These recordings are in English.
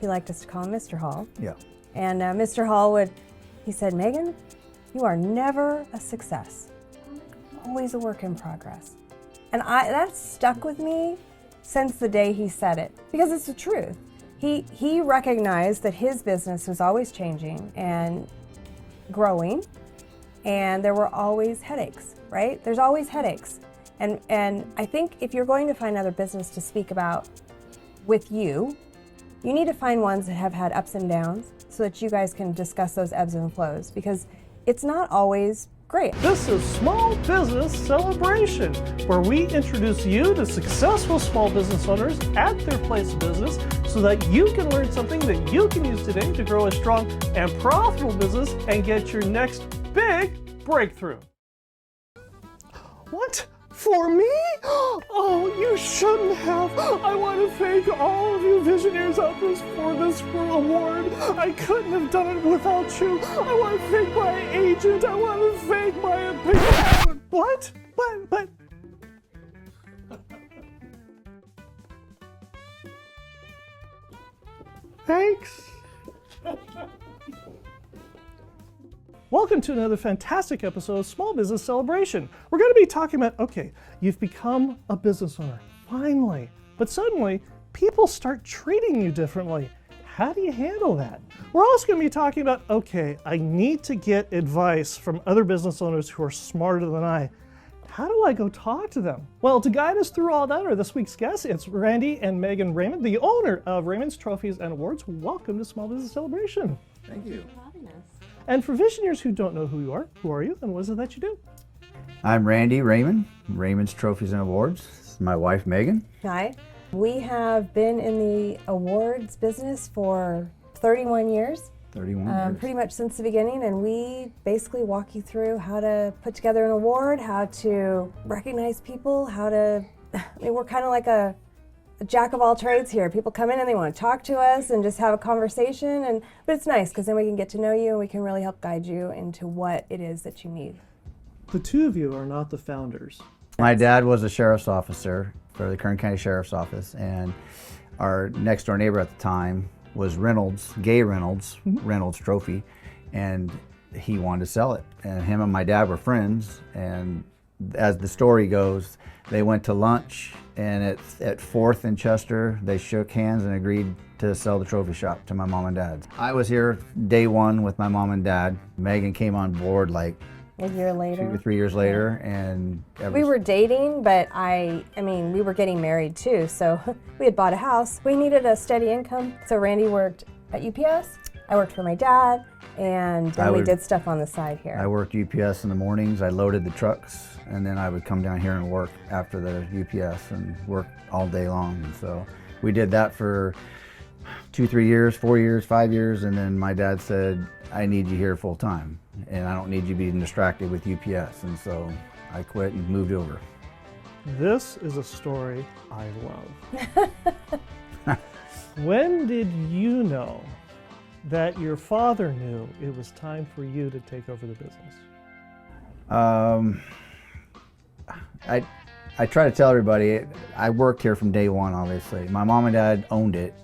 he liked us to call him Mr. Hall. Yeah. And Mr. Hall he said, Megan, you are never a success. Always a work in progress. And that stuck with me since the day he said it, because it's the truth. He recognized that his business was always changing and growing, and there were always headaches, right? There's always headaches. And I think if you're going to find another business to speak about with you need to find ones that have had ups and downs so that you guys can discuss those ebbs and flows, because it's not always great. This is Small Business Celebration, where we introduce you to successful small business owners at their place of business so that you can learn something that you can use today to grow a strong and profitable business and get your next big breakthrough. What? For me? Oh, you shouldn't have. I want to thank all of you Visioneers out there for this award. I couldn't have done it without you. I want to thank my agent. I want to thank my... What? But... Thanks. Welcome to another fantastic episode of Small Business Celebration. We're going to be talking about, okay, you've become a business owner, finally, but suddenly people start treating you differently. How do you handle that? We're also going to be talking about, okay, I need to get advice from other business owners who are smarter than I. How do I go talk to them? Well, to guide us through all that are this week's guests. It's Randy and Megan Raymond, the owner of Raymond's Trophies and Awards. Welcome to Small Business Celebration. Thank you. Thanks for having us. And for Visioneers who don't know who are you, and what is it that you do? I'm Randy Raymond, Raymond's Trophies and Awards. This is my wife, Megan. Hi. We have been in the awards business for 31 years. 31 years. Pretty much since the beginning, and we basically walk you through how to put together an award, how to recognize people, we're kind of like a jack of all trades here. People come in and they want to talk to us and just have a conversation, but it's nice because then we can get to know you and we can really help guide you into what it is that you need. The two of you are not the founders. My dad was a sheriff's officer for the Kern County Sheriff's Office, and our next door neighbor at the time was Reynolds, Reynolds Trophy, and he wanted to sell it. And him and my dad were friends, and as the story goes, they went to lunch, and at 4th and Chester, they shook hands and agreed to sell the trophy shop to my mom and dad. I was here day one with my mom and dad. Megan came on board like a year later. 2 or 3 years later, and we were dating, but we were getting married too, so we had bought a house. We needed a steady income, so Randy worked at UPS, I worked for my dad, and then we did stuff on the side here. I worked UPS in the mornings, I loaded the trucks, and then I would come down here and work after the UPS and work all day long. And so we did that for 2, 3 years, 4 years, 5 years, and then my dad said, I need you here full time, and I don't need you being distracted with UPS. And so I quit and moved over. This is a story I love. When did you know that your father knew it was time for you to take over the business? I try to tell everybody, I worked here from day one, obviously. My mom and dad owned it.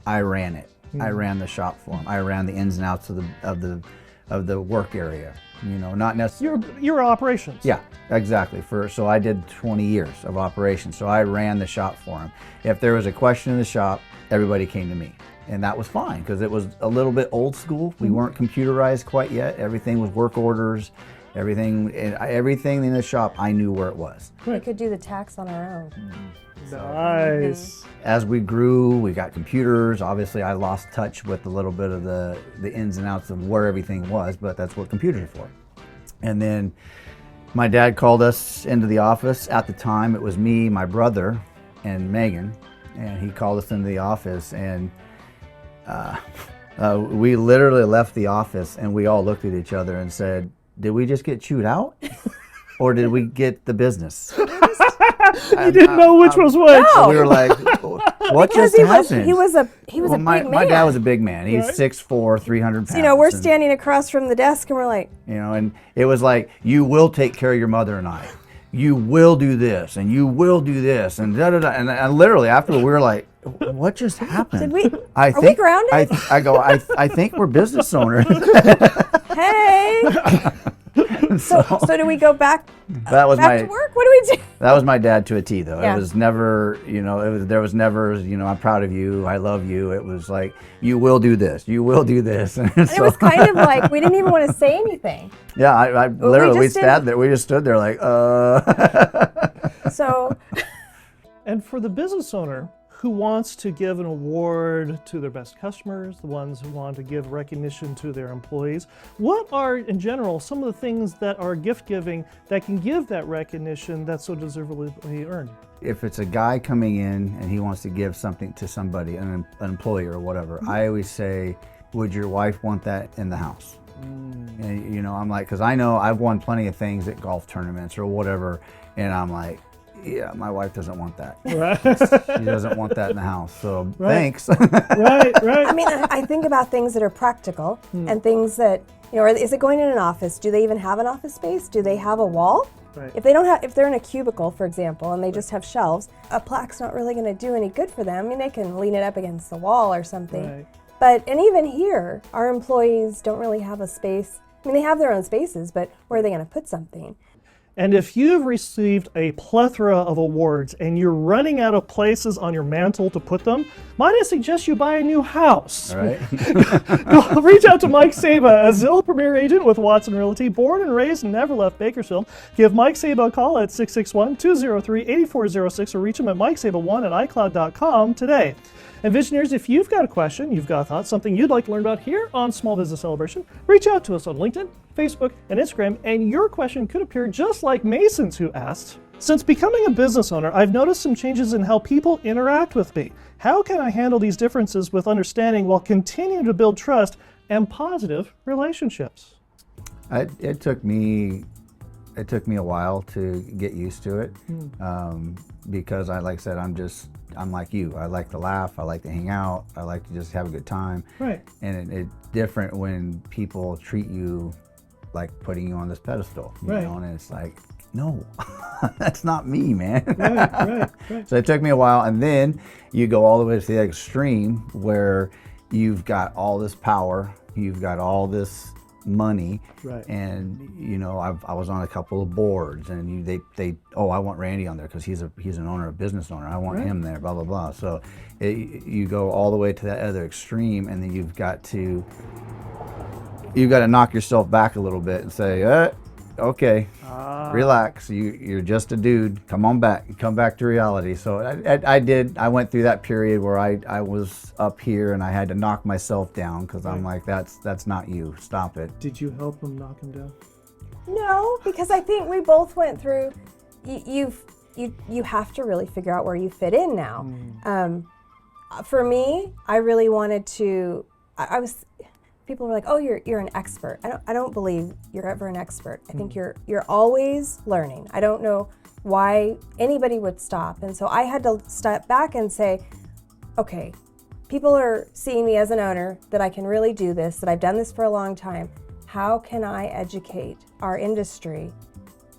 I ran it. Mm-hmm. I ran the shop for them. I ran the ins and outs of the work area. You know, not necessarily. Your operations. Yeah, exactly. So I did 20 years of operations. So I ran the shop for them. If there was a question in the shop, everybody came to me. And that was fine because it was a little bit old school. We weren't computerized quite yet. Everything was work orders. Everything in the shop, I knew where it was. We could do the tax on our own. Nice. As we grew, we got computers. Obviously, I lost touch with a little bit of the ins and outs of where everything was, but that's what computers are for. And then my dad called us into the office. At the time, it was me, my brother, and Megan. And he called us into the office, and we literally left the office, and we all looked at each other and said, did we just get chewed out? Or did we get the business? You didn't know which was which. No. We were like, what just happened? He was a big man. My dad was a big man. He's 6'4", 300 pounds. So, you know, we're standing across from the desk and we're like, you know, and it was like, you will take care of your mother and I. You will do this and you will do this and da da da. And literally after we were like, what just happened? Did we? I Are we grounded? I think we're business owners. Hey. So do we go back? That was back to work? What do we do? That was my dad to a T, though. Yeah. It was never, there was never, I'm proud of you, I love you. It was like, you will do this, you will do this. And It was kind of like we didn't even want to say anything. Yeah, I literally, we just stood there like, So. And for the business owner who wants to give an award to their best customers, the ones who want to give recognition to their employees, what are, in general, some of the things that are gift-giving that can give that recognition that's so deservedly earned? If it's a guy coming in and he wants to give something to somebody, an employee or whatever, I always say, would your wife want that in the house? And, I'm like, because I know I've won plenty of things at golf tournaments or whatever, and I'm like, yeah, my wife doesn't want that. Right. She doesn't want that in the house, so Right. thanks. Right. I mean, I think about things that are practical and things that, is it going in an office? Do they even have an office space? Do they have a wall? Right. If they're in a cubicle, for example, and they just have shelves, a plaque's not really going to do any good for them. I mean, they can lean it up against the wall or something. Right. And even here, our employees don't really have a space. I mean, they have their own spaces, but where are they going to put something? And if you've received a plethora of awards and you're running out of places on your mantle to put them, might I suggest you buy a new house? All right. Reach out to Mike Saba, a Zillow Premier agent with Watson Realty, born and raised and never left Bakersfield. Give Mike Saba a call at 661-203-8406 or reach him at mikesaba1@icloud.com today. And Visioneers, if you've got a question, you've got a thought, something you'd like to learn about here on Small Business Celebration, reach out to us on LinkedIn, Facebook, and Instagram, and your question could appear just like Mason's, who asked, since becoming a business owner, I've noticed some changes in how people interact with me. How can I handle these differences with understanding while continuing to build trust and positive relationships? It took me a while to get used to it, because like I said, I'm like you. I like to laugh. I like to hang out. I like to just have a good time. Right. And it's different when people treat you like putting you on this pedestal, you Right. know, and it's like, no, that's not me, man. Right. So it took me a while, and then you go all the way to the extreme where you've got all this power, you've got all this money, Right. and I was on a couple of boards, and they I want Randy on there because he's an owner, a business owner. I want Right. him there, blah blah blah. So you go all the way to that other extreme, and then you've got to knock yourself back a little bit and say, okay, relax. You're just a dude. Come on back. Come back to reality. So I went through that period where I was up here and I had to knock myself down because I'm like, that's not you. Stop it. Did you help him knock him down? No, because I think we both went through. You have to really figure out where you fit in now. For me, I really wanted to. People were like, "Oh, you're an expert." I don't believe you're ever an expert. I think you're always learning. I don't know why anybody would stop, and so I had to step back and say, "Okay, people are seeing me as an owner that I can really do this. That I've done this for a long time. How can I educate our industry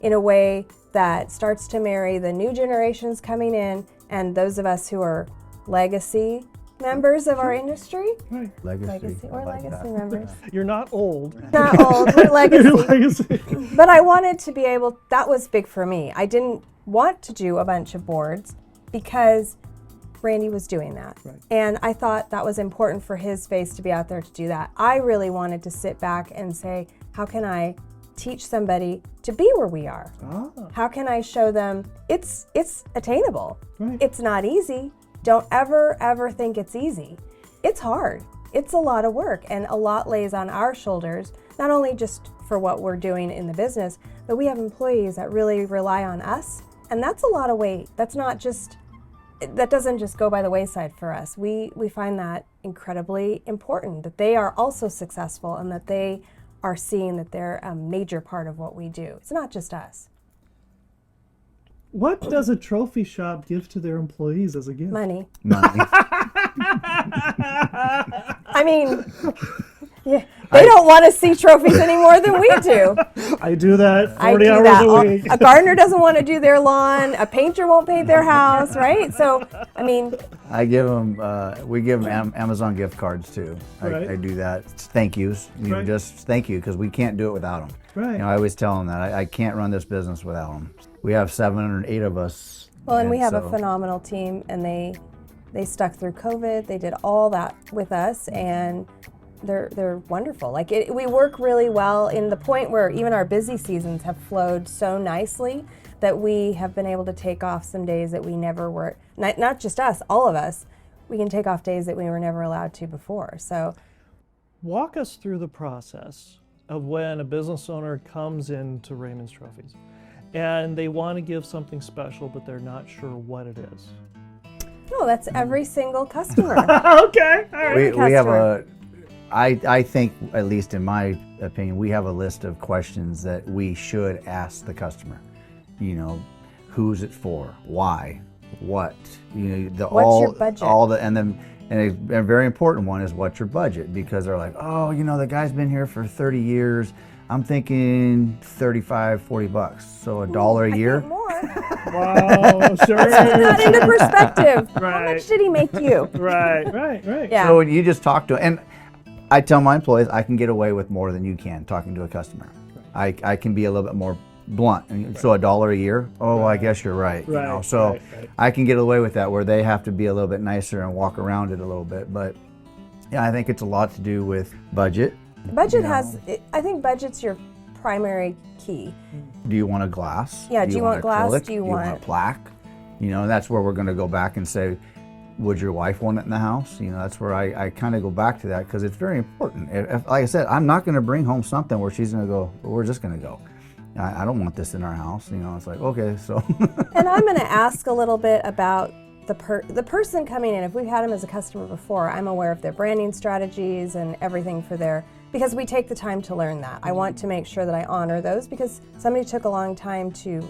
in a way that starts to marry the new generations coming in and those of us who are legacy members of our industry?" Legacy members. You're not old. Not old, we're legacy. You're legacy. But I wanted to be able, that was big for me. I didn't want to do a bunch of boards because Randy was doing that. Right. And I thought that was important for his face to be out there to do that. I really wanted to sit back and say, how can I teach somebody to be where we are? How can I show them it's attainable? Right. It's not easy. Don't ever think it's easy. It's hard. It's a lot of work, and a lot lays on our shoulders, not only just for what we're doing in the business, but we have employees that really rely on us, and that's a lot of weight. That doesn't just go by the wayside for us. We find that incredibly important, that they are also successful and that they are seeing that they're a major part of what we do. It's not just us. What does a trophy shop give to their employees as a gift? Money. I mean, yeah, they don't want to see trophies any more than we do. I do that 40 I do hours that. a week. A gardener doesn't want to do their lawn. A painter won't paint their house, right? So, I mean, I give them, we give them Amazon gift cards too. Right. I do that. It's thank yous. Right. Just thank you, because we can't do it without them. Right. I always tell them that I can't run this business without them. We have 708 of us. well, and we have a so- phenomenal team, and they stuck through COVID. They did all that with us, and they're wonderful. Like we work really well in the point where even our busy seasons have flowed so nicely that we have been able to take off some days that we never were. Not just us, all of us. We can take off days that we were never allowed to before. So, Walk us through the process of when a business owner comes into Raymond's Trophies and they want to give something special, but they're not sure what it is. no, that's every single customer. Okay, all right. We have customer. I think, at least in my opinion, we have a list of questions that we should ask the customer. You know, who's it for? Why? What? You know, What's your budget? And a very important one is what's your budget, because they're like, oh, you know, the guy's been here for 30 years. I'm thinking 35, 40 bucks. So $1 a year. I think more. Wow, sure. Put that into perspective. How Right. much did he make you? Right. Yeah. So when you just talk to, and I tell my employees, I can get away with more than you can talking to a customer. I can be a little bit more blunt. And so $1 a year, oh, I guess you're right. You know? Right, So right. I can get away with that, where they have to be a little bit nicer and walk around it a little bit. But yeah, I think it's a lot to do with budget. Budget You has, I think budget's your primary key. Do you want a glass? Yeah, do you want glass? acrylic? Do you want a want- plaque? You know, and that's where we're going to go back and say, would your wife want it in the house? You know, that's where I kind of go back to that, because it's very important. If, like I said, I'm not going to bring home something where she's going to go, well, we're just going to go. I don't want this in our house. You know, it's like, okay, so. And I'm going to ask a little bit about the person coming in. If we've had them as a customer before, I'm aware of their branding strategies and everything for their, because we take the time to learn that. I want to make sure that I honor those, because somebody took a long time to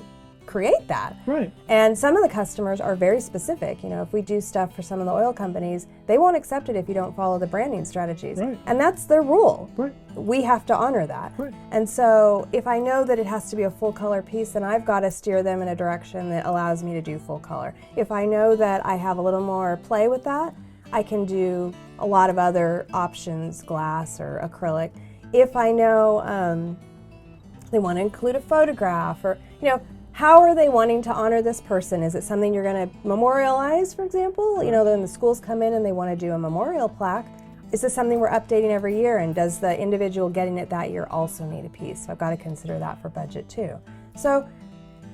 create that. Right. And some of the customers are very specific. You know, if we do stuff for some of the oil companies, they won't accept it if you don't follow the branding strategies. Right. And that's their rule. Right. We have to honor that. Right. And so if I know that it has to be a full color piece, then I've got to steer them in a direction that allows me to do full color. If I know that I have a little more play with that, I can do a lot of other options, glass or acrylic. If I know they want to include a photograph, or, you know, how are they wanting to honor this person? Is it something you're going to memorialize, for example? You know, when the schools come in and they want to do a memorial plaque, is this something we're updating every year? And does the individual getting it that year also need a piece? So I've got to consider that for budget too. So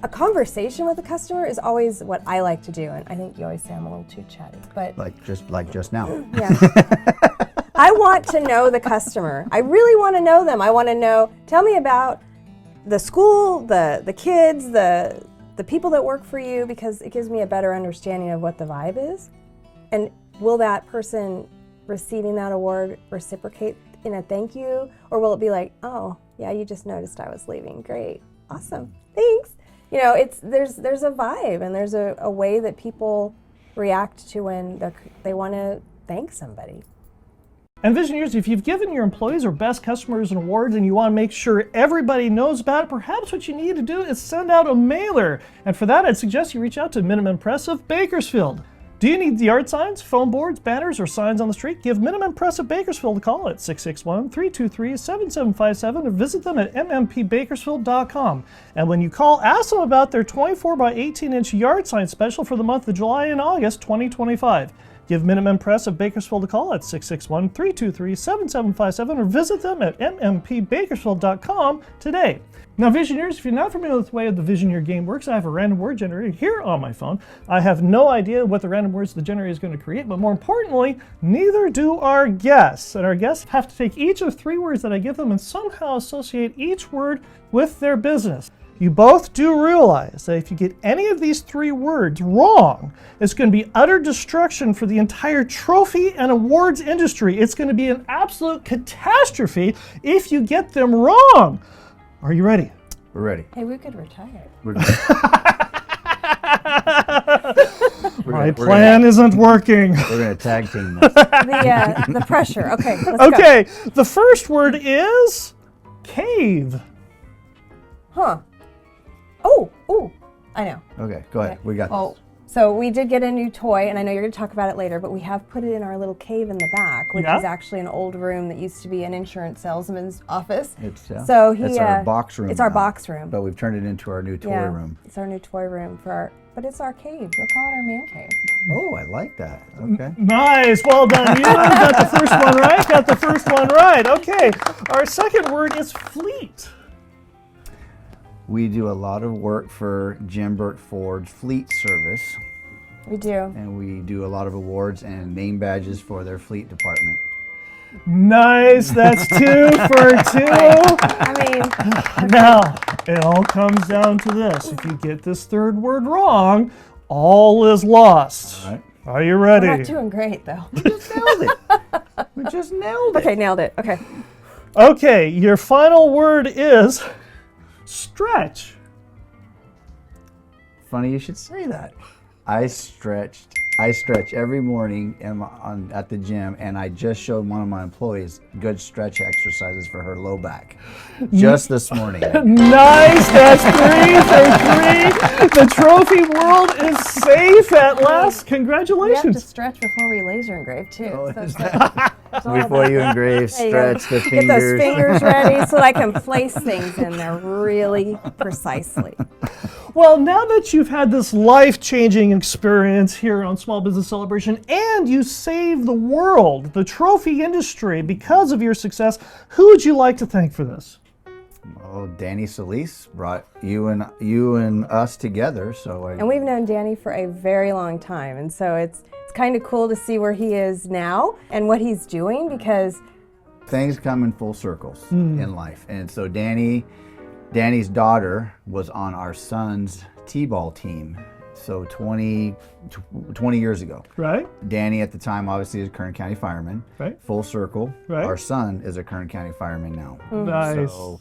a conversation with a customer is always what I like to do. And I think you always say I'm a little too chatty, but like just now. yeah. I want to know the customer. I really want to know them. I want to know, tell me about the school, the kids, the people that work for you, because it gives me a better understanding of what the vibe is. And will that person receiving that award reciprocate in a thank you? Or will it be like, oh, yeah, you just noticed I was leaving. Great. Awesome. Thanks. You know, there's a vibe, and there's a way that people react to when they want to thank somebody. And Visioneers, if you've given your employees or best customers an award and you want to make sure everybody knows about it, perhaps what you need to do is send out a mailer. And for that, I'd suggest you reach out to Minimum Press of Bakersfield. Do you need yard signs, phone boards, banners, or signs on the street? Give Minimum Press of Bakersfield a call at 661-323-7757 or visit them at mmpbakersfield.com. And when you call, ask them about their 24 by 18 inch yard sign special for the month of July and August 2025. Give Minimum Press of Bakersfield a call at 661-323-7757 or visit them at mmpbakersfield.com today. Now, Visioneers, if you're not familiar with the way the Visioneer game works, I have a random word generator here on my phone. I have no idea what the random words the generator is going to create, but more importantly, neither do our guests. And our guests have to take each of 3 words that I give them and somehow associate each word with their business. You both do realize that if you get any of these 3 words wrong, it's going to be utter destruction for the entire trophy and awards industry. It's going to be an absolute catastrophe if you get them wrong. Are you ready? We're ready. Hey, we could retire. My plan isn't working. We're going to tag team this. The pressure. Okay, let's go. Okay, the first word is cave. Huh. Oh, I know. Okay, go ahead. We got Oh, so we did get a new toy, and I know you're going to talk about it later, but we have put it in our little cave in the back, which is actually an old room that used to be an insurance salesman's office. It's So it's our box room. It's our now, box room. but we've turned it into our new toy room. It's our new toy room but it's our cave. We'll call it our man cave. Oh, I like that. Okay. Nice, well done. You got the first one right. Got the first one right. Okay, our second word is fleet. We do a lot of work for Jim Burt Ford's fleet service, We do. and we do a lot of awards and name badges for their fleet department. Nice, that's 2 for 2. I mean, Now, it all comes down to this. If you get this third word wrong, all is lost. All right. Are you we're ready? not doing great, though. We just nailed it. We just nailed it. Okay, nailed it. Okay. Okay, your final word is stretch. Funny you should say that. I stretch every morning at the gym, and I just showed one of my employees good stretch exercises for her low back just this morning. Nice, that's 3 for 3. The trophy world is safe at last. We have to Congratulations. stretch before we laser engrave, too. Oh, So is it's all Before about- you engrave, There you go. stretch the Get those fingers. fingers ready so that I can place things in there really precisely. Well, now that you've had this life-changing experience here on Small Business Celebration and you saved the world, the trophy industry, because of your success, who would you like to thank for this? Oh, Danny Solis brought you and us together. And we've known Danny for a very long time, and so it's kind of cool to see where he is now and what he's doing, because things come in full circles in life. And so Danny's daughter was on our son's t-ball team. So 20 years ago. Right? Danny at the time obviously is a Kern County fireman. Right. Full circle. Right. Our son is a Kern County fireman now. Nice. So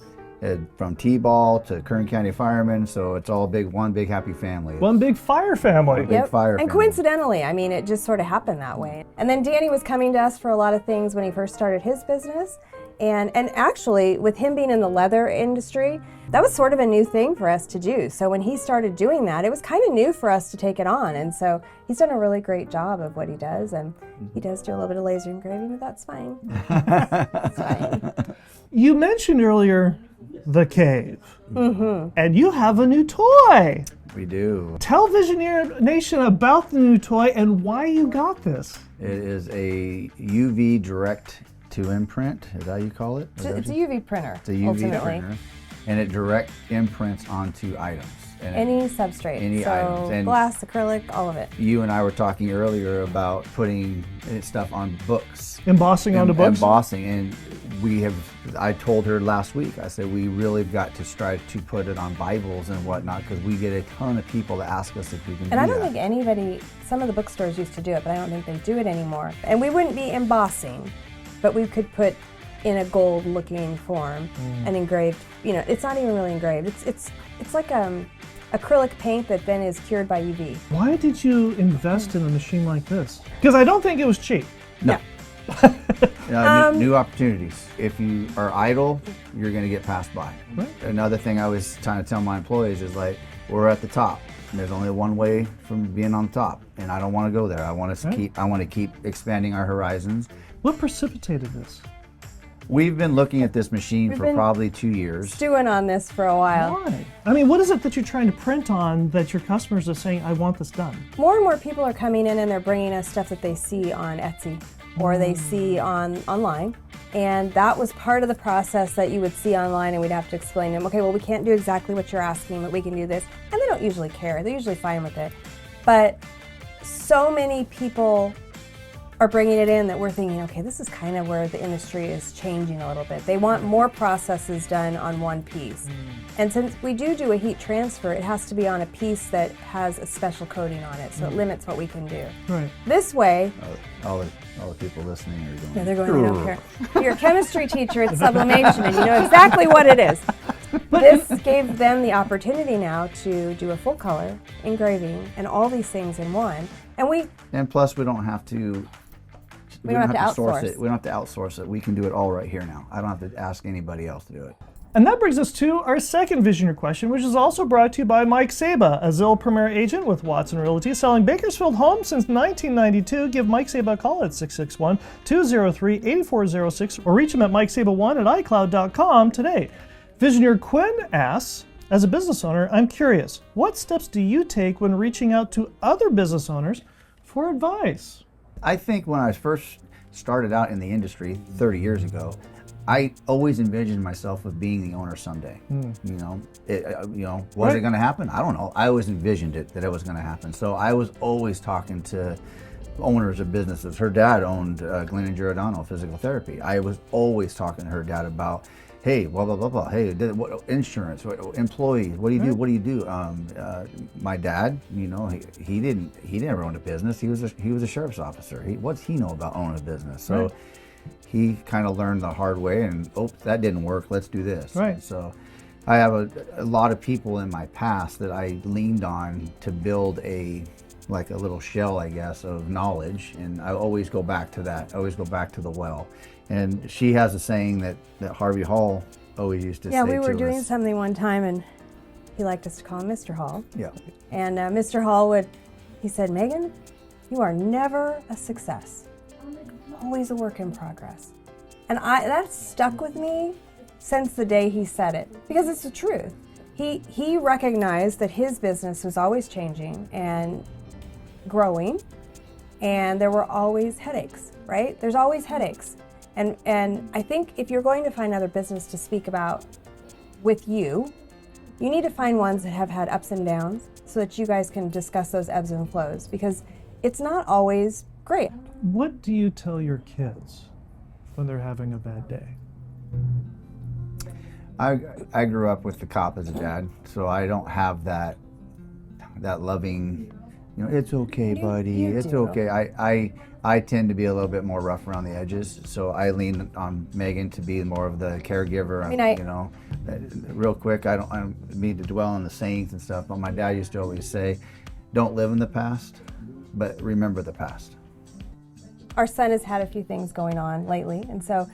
from t-ball to Kern County fireman, so it's all one big happy family. One big fire family. Big fire And family. coincidentally, I mean, it just sort of happened that way. And then Danny was coming to us for a lot of things when he first started his business. And actually, with him being in the leather industry, that was sort of a new thing for us to do. So when he started doing that, it was kind of new for us to take it on. And so he's done a really great job of what he does. And he does do a little bit of laser engraving, but that's fine. That's fine. You mentioned earlier the cave. And you have a new toy. We do. Tell Visioneer Nation about the new toy and why you got this. It is a UV direct to imprint. Is that how you call it? It's a UV printer, It's a UV ultimately. printer, and it direct imprints onto items. And Any substrate. Any so items. And glass, acrylic, all of it. you and I were talking earlier about putting stuff on books. Embossing onto books. Embossing, and I told her last week, I said, we really got to strive to put it on Bibles and whatnot, because we get a ton of people that ask us if we can do that. And I don't think anybody, some of the bookstores used to do it, but I don't think they do it anymore. And we wouldn't be embossing, but we could put in a gold looking form and engraved, it's not even really engraved. It's like acrylic paint that then is cured by UV. Why did you invest in a machine like this? Because I don't think it was cheap. No. New opportunities. If you are idle, you're going to get passed by. Right. Another thing I was trying to tell my employees is we're at the top. And there's only one way from being on top, and I don't want to go there. I want to keep expanding our horizons. What precipitated this? We've been looking at this machine for probably 2 years. Stewing on this for a while. Why? I mean, what is it that you're trying to print on that your customers are saying, I want this done? More and more people are coming in and they're bringing us stuff that they see on Etsy or they see online. And that was part of the process that you would see online, and we'd have to explain to them, okay, well, we can't do exactly what you're asking, but we can do this. And they don't usually care. They're usually fine with it. But so many people are bringing it in that we're thinking, okay, this is kind of where the industry is changing a little bit. They want more processes done on one piece. And since we do a heat transfer, it has to be on a piece that has a special coating on it, so it limits what we can do. Right. This way, All the people listening are going, yeah, they're going, they don't care. You're a chemistry teacher at Sublimation, and you know exactly what it is. This gave them the opportunity now to do a full color engraving and all these things in one. And plus, we don't have to. We don't have to source outsource. it. We don't have to outsource it. We can do it all right here now. I don't have to ask anybody else to do it. And that brings us to our second Visioneer question, which is also brought to you by Mike Saba, a Zillow Premier agent with Watson Realty, selling Bakersfield homes since 1992. Give Mike Saba a call at 661-203-8406 or reach him at mikesaba1@icloud.com today. Visioneer Quinn asks, as a business owner, I'm curious, what steps do you take when reaching out to other business owners for advice? I think when I first started out in the industry 30 years ago, I always envisioned myself of being the owner someday. Was it going to happen? I don't know. I always envisioned it, that it was going to happen. So I was always talking to owners of businesses. Her dad owned Glenn and Giordano Physical Therapy. I was always talking to her dad about, hey, blah, blah, blah, blah. Hey, what, insurance, employees, what do you do? What do you do? My dad, he never owned a business. He was a sheriff's officer. What's he know about owning a business? So he kind of learned the hard way and, that didn't work. Let's do this. Right. So I have a lot of people in my past that I leaned on to build a little shell, I guess, of knowledge. And I always go back to that. I always go back to the well. And she has a saying that Harvey Hall always used to say to us. Yeah, we were doing something one time and he liked us to call him Mr. Hall. Yeah. And Mr. Hall he said, Megan, you are never a success. Always a work in progress. And that stuck with me since the day he said it, because it's the truth. He recognized that his business was always changing and growing, and there were always headaches, right? There's always headaches. And I think if you're going to find another business to speak about with you need to find ones that have had ups and downs so that you guys can discuss those ebbs and flows, because it's not always great. What do you tell your kids when they're having a bad day? I grew up with the cop as a dad, so I don't have that loving, it's okay, buddy, it's okay. I tend to be a little bit more rough around the edges, so I lean on Megan to be more of the caregiver. Real quick, I don't mean to dwell on the sayings and stuff, but my dad used to always say, don't live in the past, but remember the past. Our son has had a few things going on lately, and so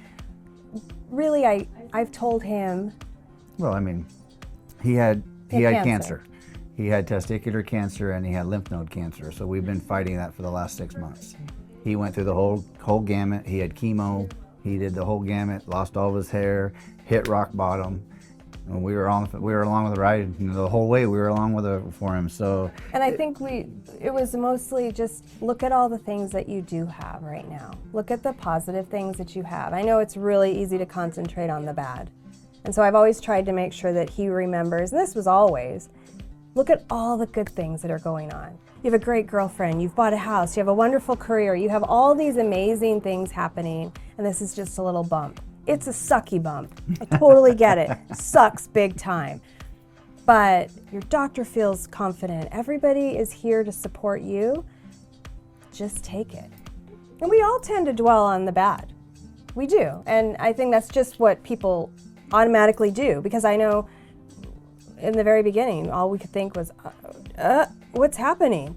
really I've told him. Well, he had cancer. He had testicular cancer and he had lymph node cancer. So we've been fighting that for the last 6 months. He went through the whole gamut. He had chemo. He did the whole gamut, lost all of his hair, hit rock bottom. And we were along with the ride the whole way. We were along with it for him. So. And I think it was mostly just look at all the things that you do have right now. Look at the positive things that you have. I know it's really easy to concentrate on the bad. And so I've always tried to make sure that he remembers, and this was always, look at all the good things that are going on. You have a great girlfriend, you've bought a house, you have a wonderful career, you have all these amazing things happening, and this is just a little bump. It's a sucky bump. I totally get it. Sucks big time. But your doctor feels confident. Everybody is here to support you. Just take it. And we all tend to dwell on the bad. We do. And I think that's just what people automatically do, because I know in the very beginning, all we could think was, what's happening?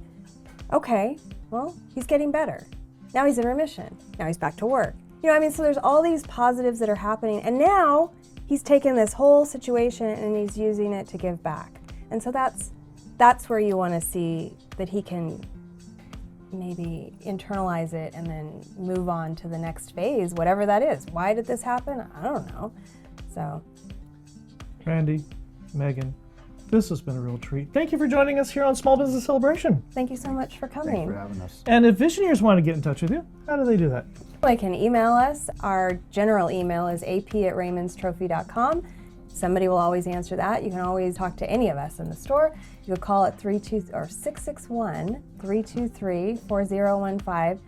Okay, well, he's getting better. Now he's in remission. Now he's back to work. So there's all these positives that are happening, and now he's taken this whole situation and he's using it to give back. And so that's where you want to see that he can maybe internalize it and then move on to the next phase, whatever that is. Why did this happen? I don't know. So, Randy, Megan, this has been a real treat. Thank you for joining us here on Small Business Celebration. Thank you so much for coming. Thanks for having us. And if Visioneers want to get in touch with you, how do they do that? They can email us. Our general email is ap@raymondstrophy.com. Somebody will always answer that. You can always talk to any of us in the store. You can call at 661-323-4015.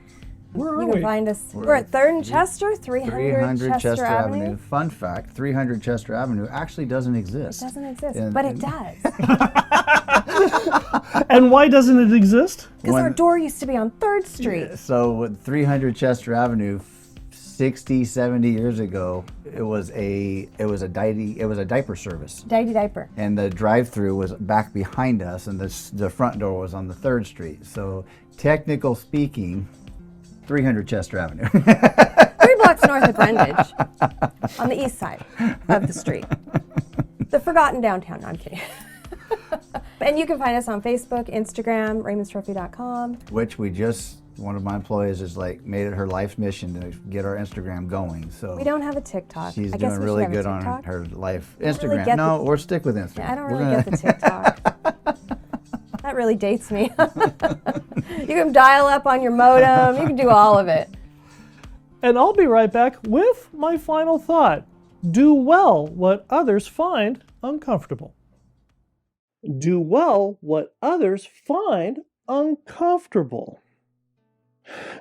Where are you can we? find us. We're at 3rd and Chester, 300 Chester Avenue. Fun fact, 300 Chester Avenue actually doesn't exist. It doesn't exist, but it does. And why doesn't it exist? Because our door used to be on 3rd Street. Yeah, so with 300 Chester Avenue, 60, 70 years ago, it was a diaper service. Diety diaper. And the drive-through was back behind us, and the front door was on the 3rd Street. So, technical speaking, 300 Chester Avenue. 3 blocks north of Brundage, on the east side of the street. forgotten downtown. No, I'm kidding. And you can find us on Facebook, Instagram, RaymondsTrophy.com. Which one of my employees has made it her life's mission to get our Instagram going. So we don't have a TikTok. She's I guess doing we really should have good a on TikTok. her life. I don't Instagram. really get No, the- we're stick with Instagram. Yeah, I don't really get the TikTok. That really dates me. You can dial up on your modem. You can do all of it. And I'll be right back with my final thought. Do well what others find uncomfortable. Do well what others find uncomfortable.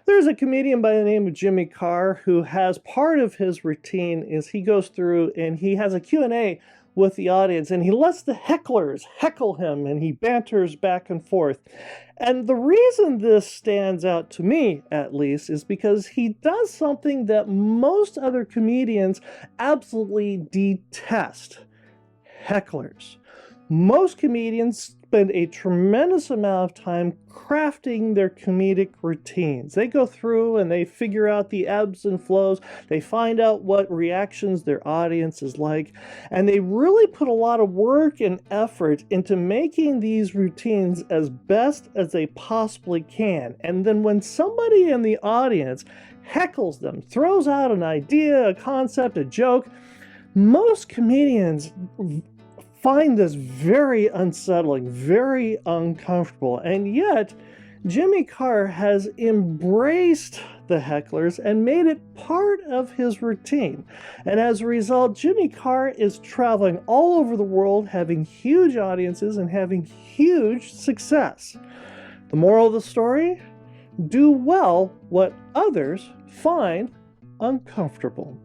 There's a comedian by the name of Jimmy Carr who has part of his routine is he goes through and he has a Q&A with the audience and he lets the hecklers heckle him and he banters back and forth. And the reason this stands out to me, at least, is because he does something that most other comedians absolutely detest. Hecklers. Most comedians spend a tremendous amount of time crafting their comedic routines. They go through and they figure out the ebbs and flows. They find out what reactions their audience is like. And they really put a lot of work and effort into making these routines as best as they possibly can. And then when somebody in the audience heckles them, throws out an idea, a concept, a joke, most comedians find this very unsettling, very uncomfortable, and yet Jimmy Carr has embraced the hecklers and made it part of his routine. And as a result, Jimmy Carr is traveling all over the world, having huge audiences and having huge success. The moral of the story? Do well what others find uncomfortable.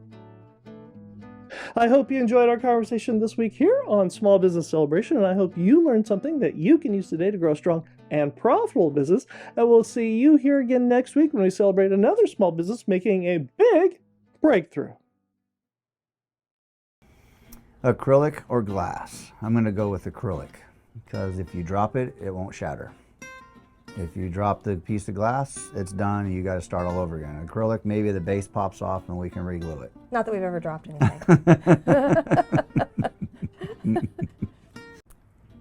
I hope you enjoyed our conversation this week here on Small Business Celebration, and I hope you learned something that you can use today to grow a strong and profitable business. And we'll see you here again next week when we celebrate another small business making a big breakthrough. Acrylic or glass? I'm going to go with acrylic because if you drop it, it won't shatter. If you drop the piece of glass, it's done and you got to start all over again. Acrylic, maybe the base pops off and we can re-glue it. Not that we've ever dropped anything.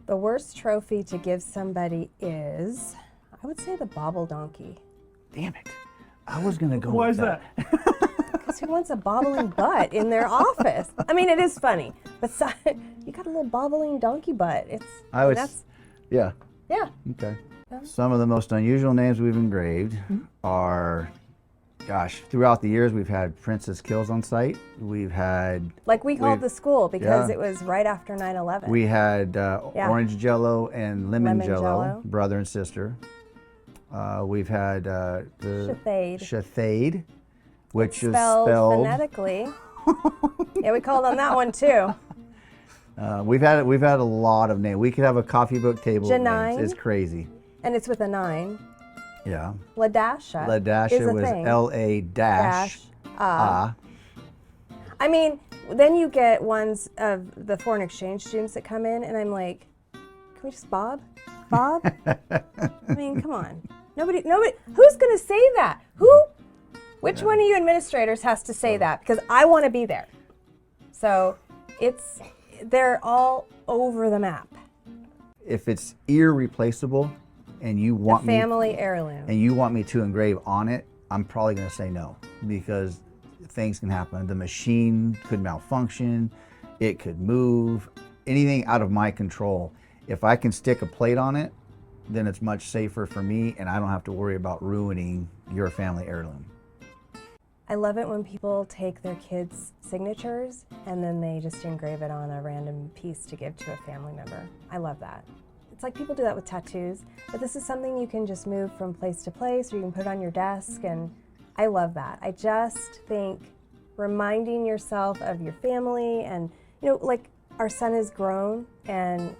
The worst trophy to give somebody is, I would say, the bobble donkey. Damn it. I was going to go Why with is that? Because who wants a bobbling butt in their office? I mean, it is funny, but you got a little bobbling donkey butt. Yeah. Yeah. Okay. Some of the most unusual names we've engraved are, throughout the years we've had Princess Kills on site. We've had... Like we called the school because it was right after 9/11. We had Orange Jello and Lemon Jello, Jello, brother and sister. We've had the Shathade, which is spelled phonetically. Yeah, we called on that one too. We've had a lot of names. We could have a coffee book table of names. It's crazy. And it's with a 9. Yeah. Ladasha. Ladasha was L-A-A. I mean, then you get ones of the foreign exchange students that come in, and I'm like, can we just Bob? Bob? I mean, come on. Nobody. Who's going to say that? Which one of you administrators has to say that? Because I want to be there. So they're all over the map. If it's irreplaceable and you want family heirloom and you want me to engrave on it, I'm probably going to say no because things can happen. The machine could malfunction, it could move, anything out of my control. If I can stick a plate on it, then it's much safer for me and I don't have to worry about ruining your family heirloom. I love it when people take their kids' signatures and then they just engrave it on a random piece to give to a family member. I love that. It's like people do that with tattoos, but this is something you can just move from place to place or you can put it on your desk, and I love that. I just think reminding yourself of your family and, like our son is grown and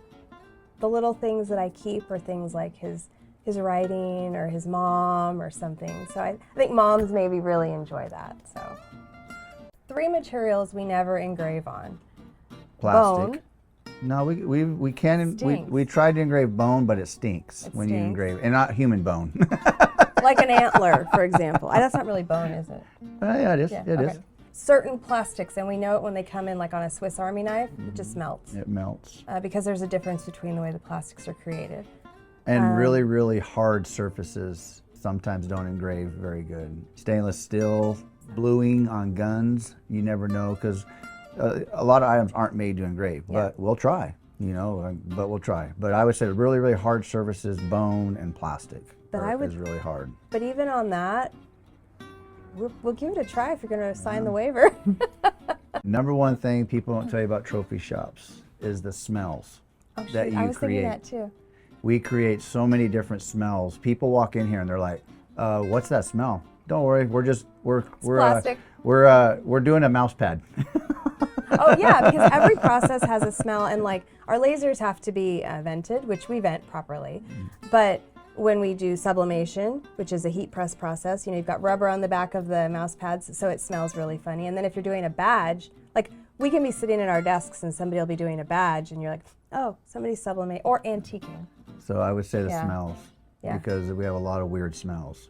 the little things that I keep are things like his writing or his mom or something. So I think moms maybe really enjoy that. So 3 materials we never engrave on. Plastic. Bone. No, we can. We tried to engrave bone, but it stinks when you engrave, and not human bone. Like an antler, for example. That's not really bone, is it? Yeah, it is. Yeah, It is. certain plastics, and we know it when they come in like on a Swiss Army knife, it just melts. It melts. Because there's a difference between the way the plastics are created. And really, really hard surfaces sometimes don't engrave very good. Stainless steel, bluing on guns, you never know, because a lot of items aren't made to engrave, but we'll try, but we'll try. But I would say really, really hard surfaces, bone and plastic is really hard. But even on that, we'll give it a try if you're going to sign the waiver. Number one thing people don't tell you about trophy shops is the smells that you create. I was thinking that too. We create so many different smells. People walk in here and they're like, "What's that smell?" Don't worry, we're plastic. We're doing a mouse pad. Oh yeah, because every process has a smell, and like our lasers have to be vented, which we vent properly. But when we do sublimation, which is a heat press process, you've got rubber on the back of the mouse pads, so it smells really funny. And then if you're doing a badge, like we can be sitting at our desks and somebody will be doing a badge, and you're like, "Oh, somebody's sublimating or antiquing." So I would say the smells, Yeah. because we have a lot of weird smells.